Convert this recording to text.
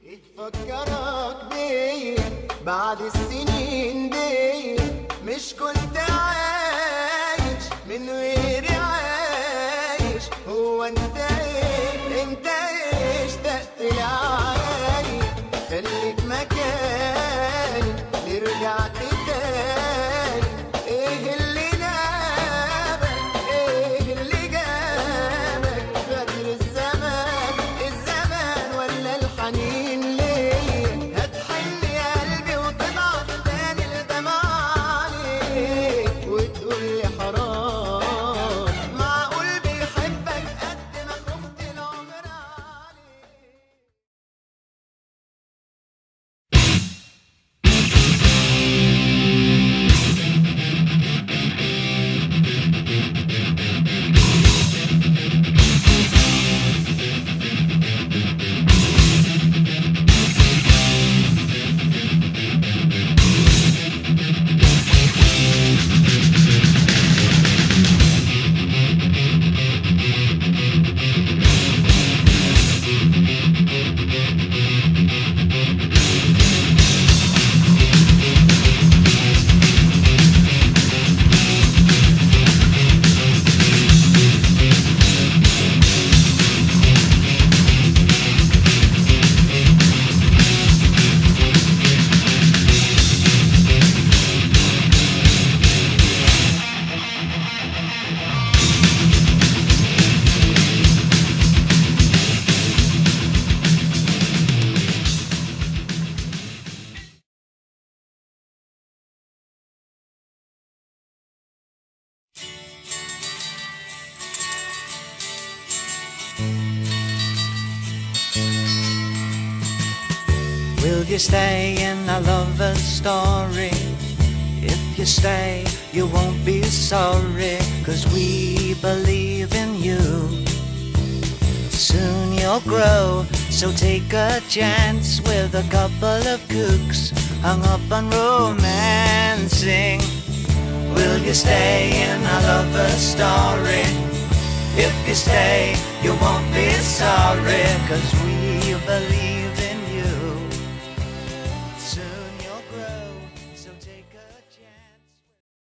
يفكرك بيا بعد السنين دي، مش كنت عايش من غيري عايش. هو انت ايه انت ايه اشتقت لعيالي؟ خليك مكاني اللي رجعت تاني. ايه اللي نابك ايه اللي جابك؟ غدر الزمان الزمان ولا الحنين ليا؟ هتحن يا قلبي وتضعف تاني الدمع عليك وتقول لي حرام. معقول بيحبك قد ما خفت العمر عليك؟ Will you stay in our lover's story? If you stay, you won't be sorry, 'cause we believe in you. Soon you'll grow, so take a chance with a couple of kooks hung up on romancing. Will you stay in our lover's story? If you stay, you won't be sorry, 'cause we believe